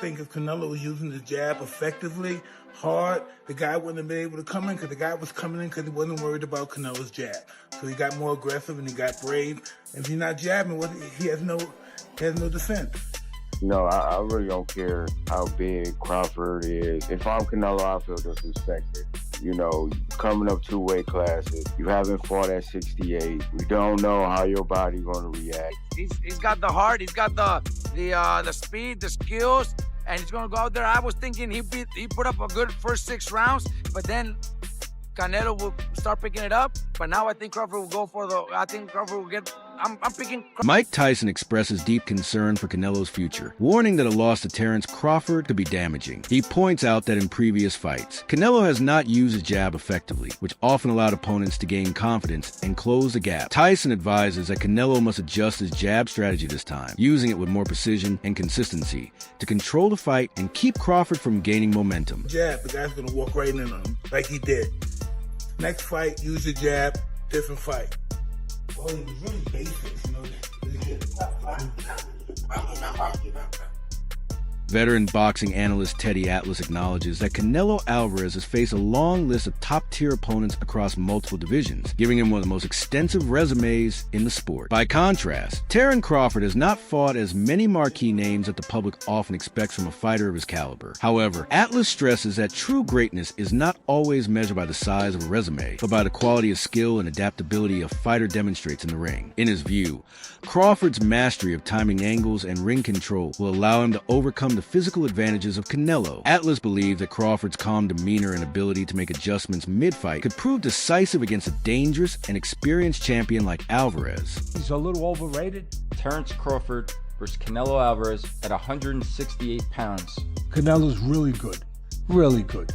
think if Canelo was using the jab effectively, hard, the guy wouldn't have been able to come in because the guy was coming in because he wasn't worried about Canelo's jab. So he got more aggressive and he got brave. If you're not jabbing, he has no defense. You know, I really don't care how big Crawford is. If I'm Canelo, I feel disrespected. You know, coming up 2 weight classes, you haven't fought at 68. We don't know how your body going to react. He's got the heart, he's got the speed, the skills, and he's going to go out there. I was thinking he put up a good first 6 rounds, but then Canelo will start picking it up. But now I think Crawford will go for Crawford will get. I'm picking. Mike Tyson expresses deep concern for Canelo's future, warning that a loss to Terence Crawford could be damaging. He points out that in previous fights, Canelo has not used his jab effectively, which often allowed opponents to gain confidence and close the gap. Tyson advises that Canelo must adjust his jab strategy this time, using it with more precision and consistency to control the fight and keep Crawford from gaining momentum. Jab, the guy's going to walk right in on him like he did. Next fight, use your jab, different fight. Oh, he was really basic, you know. Veteran boxing analyst Teddy Atlas acknowledges that Canelo Alvarez has faced a long list of top-tier opponents across multiple divisions, giving him one of the most extensive resumes in the sport. By contrast, Terence Crawford has not fought as many marquee names that the public often expects from a fighter of his caliber. However, Atlas stresses that true greatness is not always measured by the size of a resume, but by the quality of skill and adaptability a fighter demonstrates in the ring. In his view, Crawford's mastery of timing angles and ring control will allow him to overcome the physical advantages of Canelo. Atlas believes that Crawford's calm demeanor and ability to make adjustments mid-fight could prove decisive against a dangerous and experienced champion like Alvarez. He's a little overrated. Terence Crawford versus Canelo Alvarez at 168 pounds. Canelo's really good.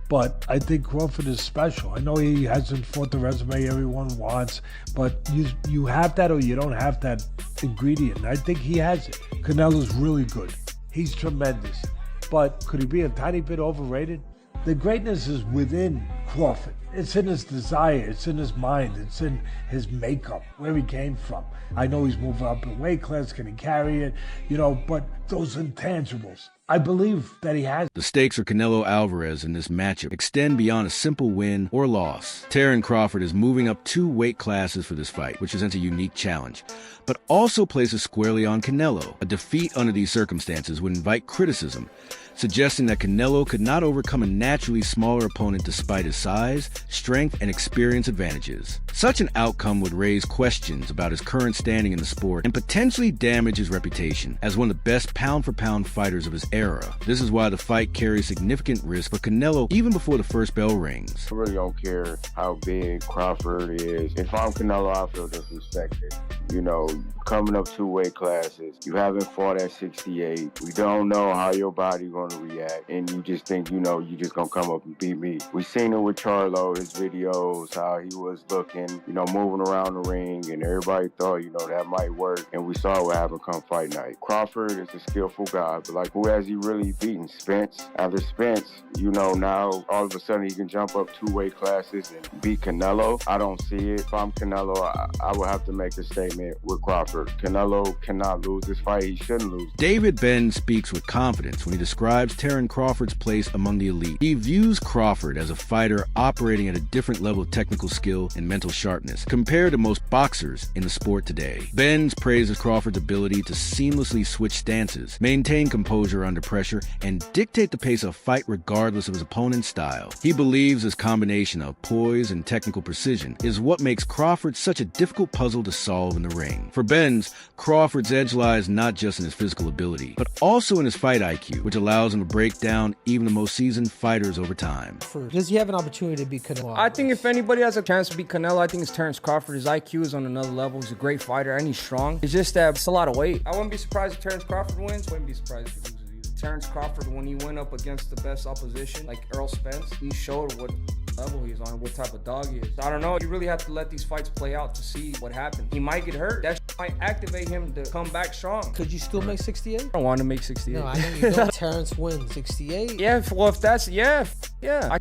But I think Crawford is special. I know he hasn't fought the resume everyone wants, but you have that or you don't have that ingredient. I think he has it. Canelo's really good. He's tremendous. But could he be a tiny bit overrated? The greatness is within Crawford. It's in his desire, it's in his mind, it's in his makeup, where he came from. I know he's moving up in weight class, can he carry it? You know, but those intangibles, I believe that he has. The stakes for Canelo Alvarez in this matchup extend beyond a simple win or loss. Terence Crawford is moving up 2 weight classes for this fight, which presents a unique challenge, but also places squarely on Canelo. A defeat under these circumstances would invite criticism, suggesting that Canelo could not overcome a naturally smaller opponent despite his size, strength, and experience advantages. Such an outcome would raise questions about his current standing in the sport and potentially damage his reputation as one of the best pound-for-pound fighters of his era. This is why the fight carries significant risk for Canelo even before the first bell rings. I really don't care how big Crawford is. If I'm Canelo, I feel disrespected. You know, coming up 2 weight classes, you haven't fought at 68. We don't know how your body going to react, and you just think, you know, you just going to come up and beat me. We seen it with Charlo, his videos, how he was looking, you know, moving around the ring, and everybody thought, you know, that might work, and we saw what happened come fight night. Crawford is a skillful guy, but like, who has he really beaten? Spence. After Spence, you know, now all of a sudden he can jump up 2 weight classes and beat Canelo. I don't see it. If I'm Canelo, I will have to make a statement with Crawford. Canelo cannot lose this fight. He shouldn't lose. David Ben speaks with confidence when he describes Terence Crawford's place among the elite. He views Crawford as a fighter operating at a different level of technical skill and mental sharpness compared to most boxers in the sport today. Ben praises Crawford's ability to seamlessly switch stances, maintain composure under pressure, and dictate the pace of a fight regardless of his opponent's style. He believes this combination of poise and technical precision is what makes Crawford such a difficult puzzle to solve in the ring. For Benz, Crawford's edge lies not just in his physical ability, but also in his fight IQ, which allows him to break down even the most seasoned fighters over time. Does he have an opportunity to beat Canelo? I think if anybody has a chance to beat Canelo, I think it's Terence Crawford. His IQ is on another level. He's a great fighter and he's strong. It's just that it's a lot of weight. I wouldn't be surprised if Terence Crawford wins. Wouldn't be surprised if he loses either. Terence Crawford, when he went up against the best opposition, like Earl Spence, he showed what level he's on, what type of dog he is. I don't know. You really have to let these fights play out to see what happened. He might get hurt. That's might activate him to come back strong. Could you still make 68? I don't want to make 68. No, I know you don't. Terence wins 68. Yeah, well, if that's, yeah.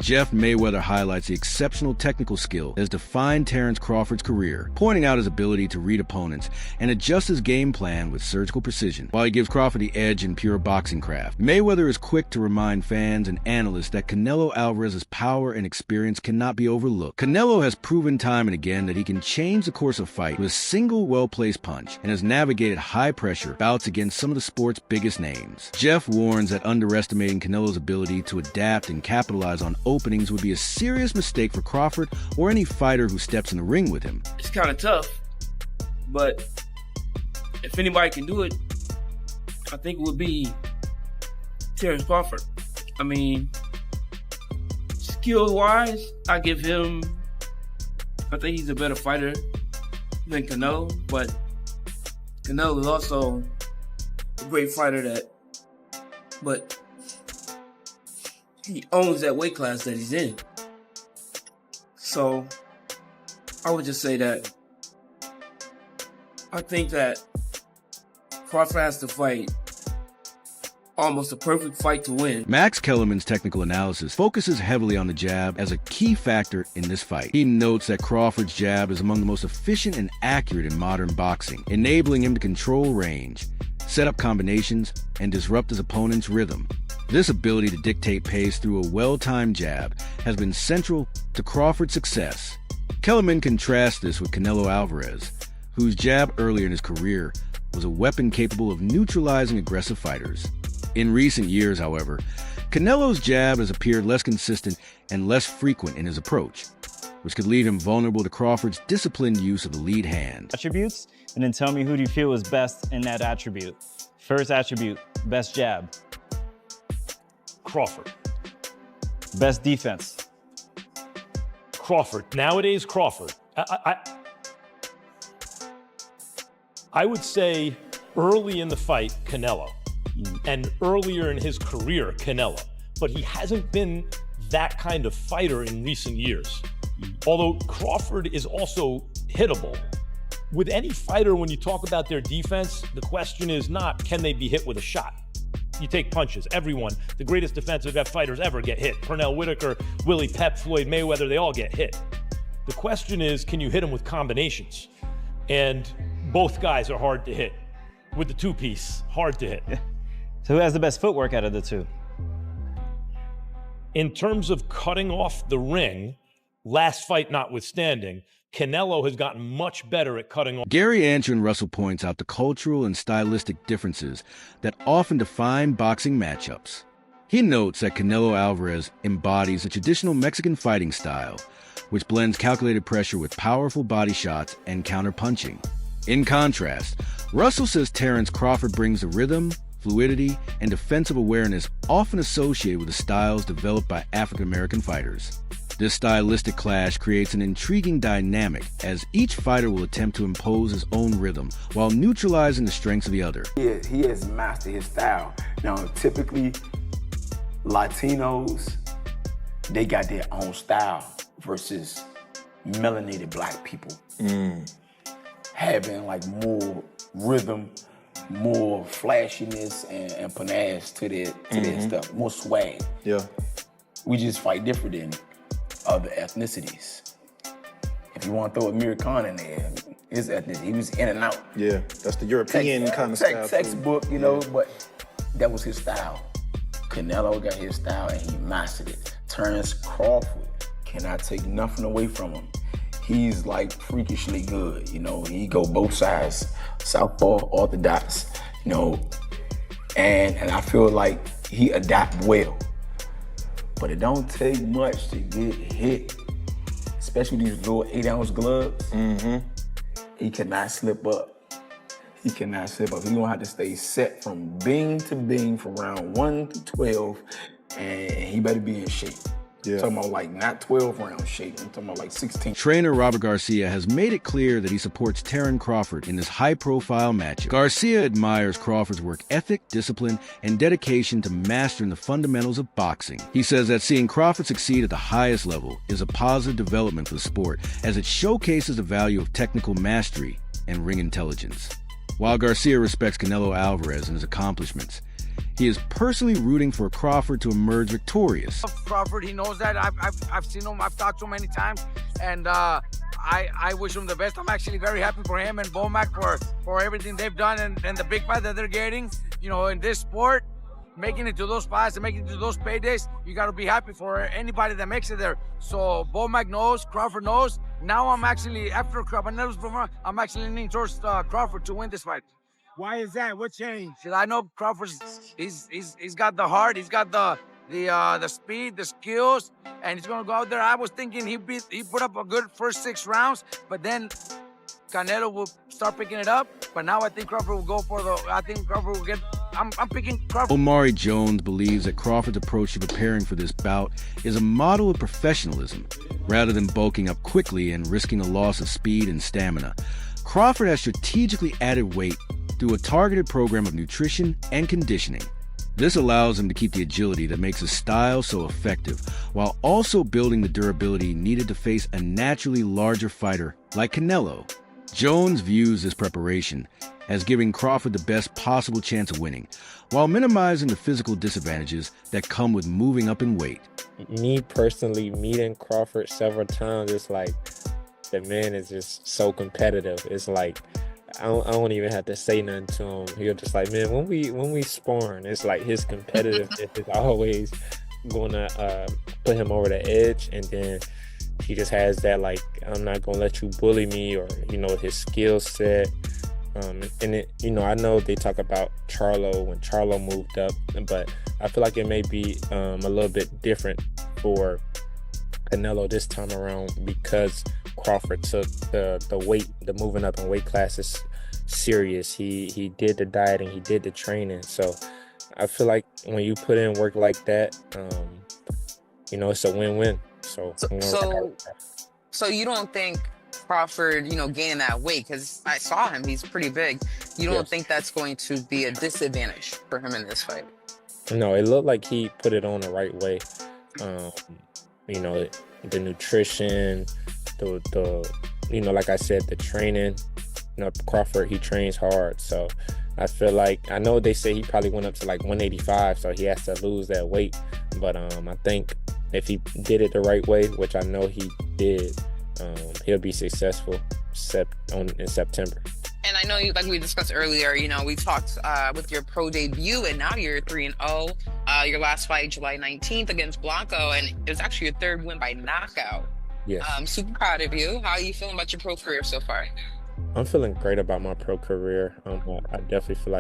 Jeff Mayweather highlights the exceptional technical skill that has defined Terence Crawford's career, pointing out his ability to read opponents and adjust his game plan with surgical precision, while he gives Crawford the edge in pure boxing craft. Mayweather is quick to remind fans and analysts that Canelo Alvarez's power and experience cannot be overlooked. Canelo has proven time and again that he can change the course of fight with a single well-placed punch and has navigated high-pressure bouts against some of the sport's biggest names. Jeff warns that underestimating Canelo's ability to adapt and capitalize on openings would be a serious mistake for Crawford or any fighter who steps in the ring with him. It's kind of tough, but if anybody can do it, I think it would be Terence Crawford. I mean, skill-wise, I think he's a better fighter than Canelo, but Canelo is also a great fighter but he owns that weight class that he's in. So I would just say that I think that Crawford has to fight almost a perfect fight to win. Max Kellerman's technical analysis focuses heavily on the jab as a key factor in this fight. He notes that Crawford's jab is among the most efficient and accurate in modern boxing, enabling him to control range, set up combinations, and disrupt his opponent's rhythm. This ability to dictate pace through a well-timed jab has been central to Crawford's success. Kellerman contrasts this with Canelo Alvarez, whose jab earlier in his career was a weapon capable of neutralizing aggressive fighters. In recent years, however, Canelo's jab has appeared less consistent and less frequent in his approach, which could leave him vulnerable to Crawford's disciplined use of the lead hand. Attributes, and then tell me who do you feel is best in that attribute. First attribute, best jab. Crawford. Best defense. Crawford. Nowadays, Crawford. I would say early in the fight, Canelo. And earlier in his career, Canelo. But he hasn't been that kind of fighter in recent years. Although Crawford is also hittable. With any fighter, when you talk about their defense, the question is not, can they be hit with a shot? You take punches. Everyone, the greatest defensive fighters ever get hit. Pernell Whitaker, Willie Pep, Floyd Mayweather, they all get hit. The question is, can you hit them with combinations? And both guys are hard to hit. With the two-piece, hard to hit. So who has the best footwork out of the two? In terms of cutting off the ring, last fight notwithstanding, Canelo has gotten much better at cutting off. Gary Antrim Russell points out the cultural and stylistic differences that often define boxing matchups. He notes that Canelo Alvarez embodies a traditional Mexican fighting style, which blends calculated pressure with powerful body shots and counter-punching. In contrast, Russell says Terence Crawford brings the rhythm, fluidity, and defensive awareness often associated with the styles developed by African-American fighters. This stylistic clash creates an intriguing dynamic as each fighter will attempt to impose his own rhythm while neutralizing the strengths of the other. He has mastered his style. Now, typically, Latinos, they got their own style versus melanated black people. Having like more rhythm, more flashiness and panache to their stuff, more swag. Yeah. We just fight different than other ethnicities. If you want to throw Amir Khan in there, his ethnicity, he was in and out. Yeah, that's the European kind of style. Textbook, you know, but that was his style. Canelo got his style and he mastered it. Terence Crawford cannot take nothing away from him. He's like freakishly good, you know. He go both sides, southpaw, orthodox, you know, and I feel like he adapt well. But it don't take much to get hit, especially these little 8-ounce gloves. He cannot slip up. He cannot slip up. He's gonna have to stay set from bing to bing from round 1 to 12, and he better be in shape. Yeah. I'm talking about like not 12 round shape, I'm talking about like 16. Trainer Robert Garcia has made it clear that he supports Terence Crawford in this high-profile matchup. Garcia admires Crawford's work ethic, discipline, and dedication to mastering the fundamentals of boxing. He says that seeing Crawford succeed at the highest level is a positive development for the sport, as it showcases the value of technical mastery and ring intelligence. While Garcia respects Canelo Alvarez and his accomplishments, he is personally rooting for Crawford to emerge victorious. Crawford, he knows that. I've seen him. I've talked to him many times, and I wish him the best. I'm actually very happy for him and Bomac for everything they've done and the big fight that they're getting. You know, in this sport, making it to those fights and making it to those paydays, you got to be happy for anybody that makes it there. So Bomac knows, Crawford knows. Now I'm actually, after Canelo's performance, I'm actually leaning towards Crawford to win this fight. Why is that? What changed? Because I know Crawford's he's got the heart, he's got the speed, the skills, and he's gonna go out there. I was thinking he put up a good first 6 rounds, but then Canelo will start picking it up. But now I think Crawford will go for Crawford will get. I'm picking Crawford. Omari Jones believes that Crawford's approach to preparing for this bout is a model of professionalism, rather than bulking up quickly and risking a loss of speed and stamina. Crawford has strategically added weight through a targeted program of nutrition and conditioning. This allows him to keep the agility that makes his style so effective, while also building the durability needed to face a naturally larger fighter like Canelo. Jones views this preparation as giving Crawford the best possible chance of winning, while minimizing the physical disadvantages that come with moving up in weight. Me personally, meeting Crawford several times, it's like the man is just so competitive. It's like I don't even have to say nothing to him. He'll just like, man, when we sparring, it's like his competitiveness is always gonna put him over the edge, and then he just has that like, I'm not gonna let you bully me, or his skill set. And it, I know they talk about Charlo when Charlo moved up, but I feel like it may be a little bit different for Canelo this time around, because Crawford took the moving up in weight classes serious. He did the dieting, he did the training. So I feel like when you put in work like that, it's a win-win. So you don't think Crawford, gaining that weight, because I saw him, he's pretty big. You don't think that's going to be a disadvantage for him in this fight? No, it looked like he put it on the right way. The nutrition, the like I said, the training. Crawford, he trains hard, so I feel like, I know they say he probably went up to like 185, so he has to lose that weight. But I think if he did it the right way, which I know he did, he'll be successful in September. And I know, like we discussed earlier, we talked with your pro debut, and now you're 3-0. Your last fight, July 19th against Blanco, and it was actually your 3rd win by knockout. Yes. I'm super proud of you. How are you feeling about your pro career so far? I'm feeling great about my pro career. I definitely feel like